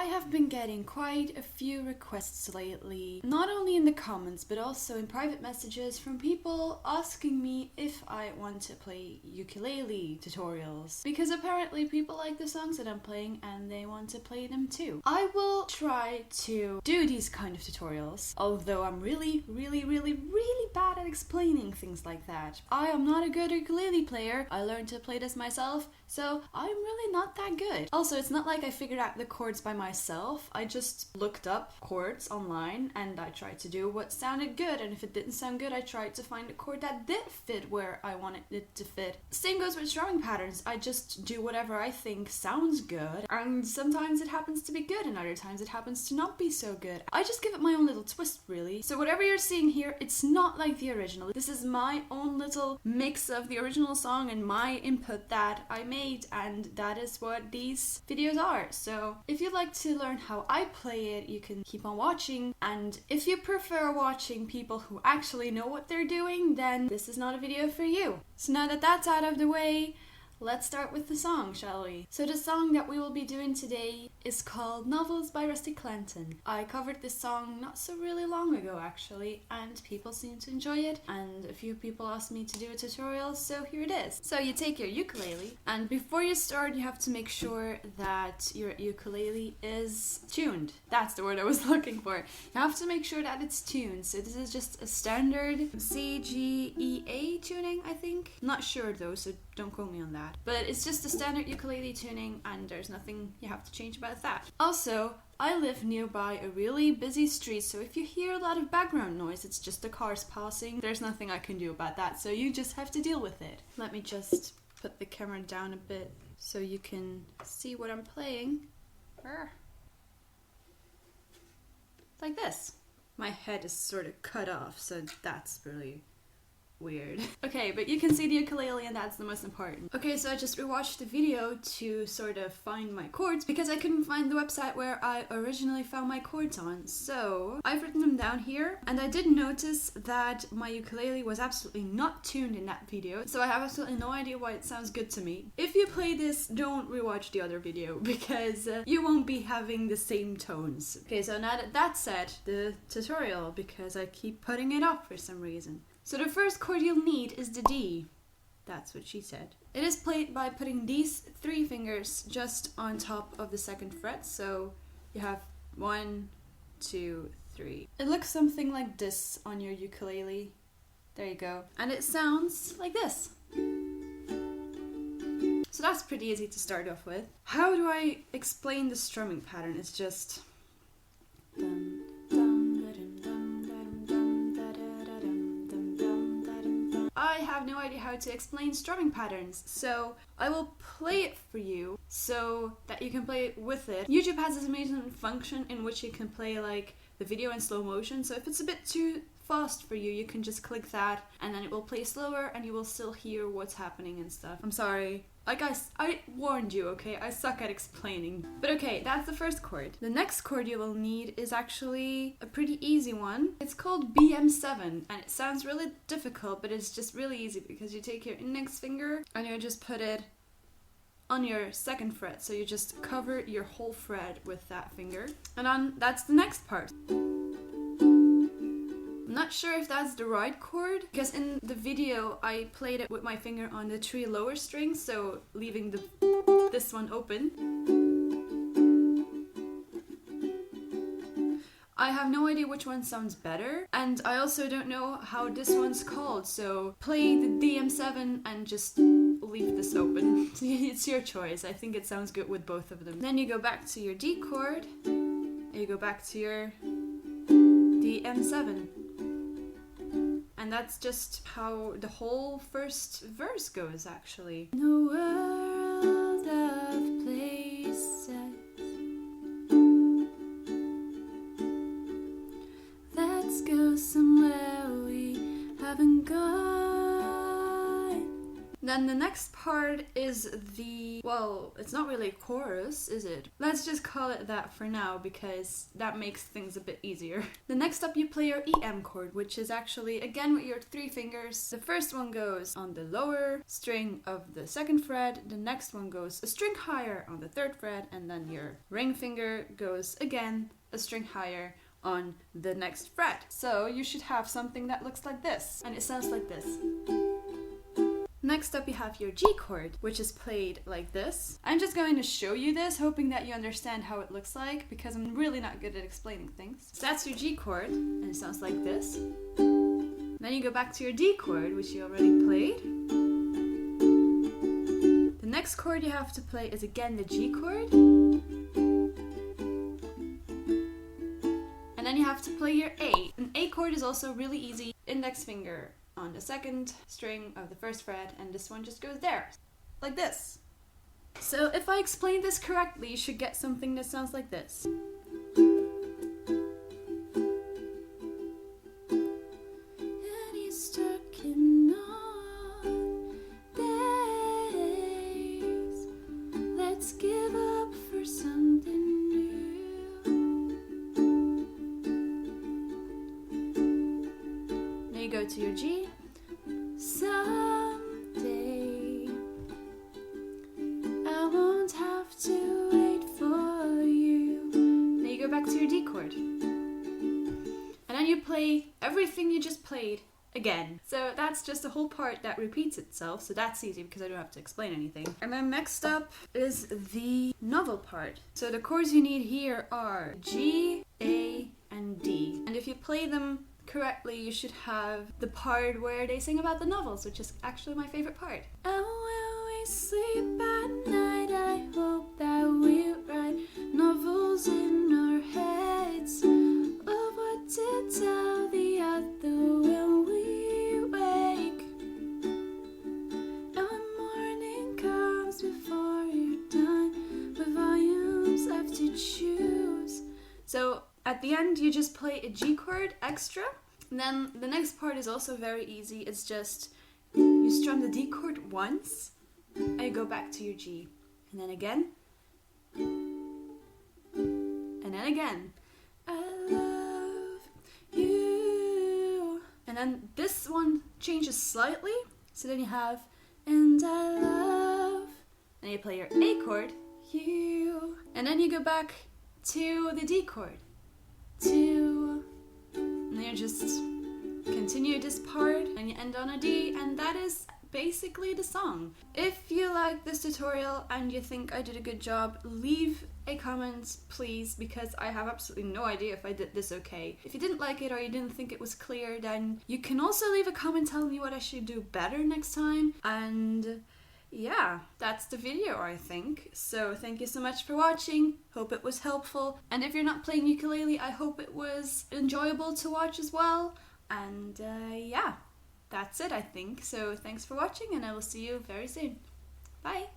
have been getting quite a few requests lately, not only in the comments but also in private messages from people asking me if I want to play ukulele tutorials, because apparently people like the songs that I'm playing and they want to play them too. I will try to do these kind of tutorials, although I'm really bad at explaining things like that. I am not a good ukulele player. I learned to play this myself, so I'm really not that good. Also, it's not like I figured out the chords by myself. I just looked up chords online and I tried to do what sounded good, and if it didn't sound good, I tried to find a chord that did fit where I wanted it to fit. Same goes with strumming patterns. I just do whatever I think sounds good, and sometimes it happens to be good and other times it happens to not be so good. I just give it my own little twist, really. So whatever you're seeing here, it's not like the original. This is my own little mix of the original song and my input that I made, and that is what these videos are. So if you'd like to learn how I play it, you can keep on watching, and if you prefer watching people who actually know what they're doing, then this is not a video for you. So now that that's out of the way, let's start with the song, shall we? So the song that we will be doing today is called Novels by Clanton. I covered this song not so really long ago actually, and people seem to enjoy it, and a few people asked me to do a tutorial, so here it is. So you take your ukulele, and before you start you have to make sure that your ukulele is tuned. That's the word I was looking for. You have to make sure that it's tuned. So this is just a standard C, G, E, A tuning, I think. I'm not sure though, so don't quote me on that. But it's just a standard ukulele tuning, and there's nothing you have to change about that. Also, I live nearby a really busy street, so if you hear a lot of background noise, it's just the cars passing. There's nothing I can do about that, so you just have to deal with it. Let me just put the camera down a bit so you can see what I'm playing. Like this. My head is sort of cut off, so that's really weird. Okay, but you can see the ukulele and that's the most important. Okay, so I just rewatched the video to sort of find my chords because I couldn't find the website where I originally found my chords on. So I've written them down here, and I did notice that my ukulele was absolutely not tuned in that video, so I have absolutely no idea why it sounds good to me. If you play this, don't rewatch the other video because you won't be having the same tones. Okay, so now that that's said, the tutorial, because I keep putting it off for some reason. So the first chord you'll need is the D. That's what she said. It is played by putting these 3 fingers just on top of the 2nd fret. So you have 1, 2, 3. It looks something like this on your ukulele. There you go. And it sounds like this. So that's pretty easy to start off with. How do I explain the strumming pattern? It's just dun, dun, dun, dun. I have no idea how to explain strumming patterns, so I will play it for you so that you can play it with it. YouTube has this amazing function in which you can play like the video in slow motion, so if it's a bit too fast for you, you can just click that and then it will play slower and you will still hear what's happening and stuff. I'm sorry. Like I warned you, okay? I suck at explaining. But okay, that's the first chord. The next chord you will need is actually a pretty easy one. It's called BM7, and it sounds really difficult, but it's just really easy because you take your index finger and you just put it on your 2nd fret. So you just cover your whole fret with that finger. And that's the next part. I'm not sure if that's the right chord, because in the video I played it with my finger on the 3 lower strings, so leaving this one open. I have no idea which one sounds better, and I also don't know how this one's called, so play the DM7 and just leave this open. It's your choice. I think it sounds good with both of them. Then you go back to your D chord, and you go back to your DM7. And that's just how the whole first verse goes, actually. In a world of places, let's go somewhere we haven't gone. Then then the next part is the, well, it's not really a chorus, is it? Let's just call it that for now because that makes things a bit easier. The next up you play your EM chord, which is actually, again with your 3 fingers. The first one goes on the lower string of the 2nd fret, the next one goes a string higher on the 3rd fret, and then your ring finger goes again a string higher on the next fret. So you should have something that looks like this, and it sounds like this. Next up you have your G chord, which is played like this. I'm just going to show you this, hoping that you understand how it looks like, because I'm really not good at explaining things. So that's your G chord, and it sounds like this. Then you go back to your D chord, which you already played. The next chord you have to play is again the G chord. And then you have to play your A. An A chord is also really easy. Index finger on the 2nd string of the 1st fret, and this one just goes there, like this. So if I explain this correctly, you should get something that sounds like this. And he's stuck in odd days. Let's give up for something new. Now you go to your G. Someday I won't have to wait for you. Now you go back to your D chord. And then you play everything you just played again. So that's just a whole part that repeats itself, so that's easy because I don't have to explain anything. And then next up is the novel part. So the chords you need here are G, A, and D. And if you play them correctly, you should have the part where they sing about the novels, which is actually my favorite part. And when we sleep at night, I hope that we write novels in our heads of what to tell the other when we wake. And when morning comes before you're done with volumes left to choose. So at the end, you just play a G chord extra. And then the next part is also very easy. It's just you strum the D chord once, and you go back to your G. And then again. And then again. I love you. And then this one changes slightly. So then you have, and I love. And you play your A chord, you. And then you go back to the D chord. And then you just continue this part and you end on a D, and that is basically the song. If you like this tutorial and you think I did a good job, leave a comment please, because I have absolutely no idea if I did this okay. If you didn't like it or you didn't think it was clear, then you can also leave a comment telling me what I should do better next time. And yeah, that's the video, I think. So thank you so much for watching. Hope it was helpful. And if you're not playing ukulele, I hope it was enjoyable to watch as well. And yeah, that's it, I think. So thanks for watching, and I will see you very soon. Bye!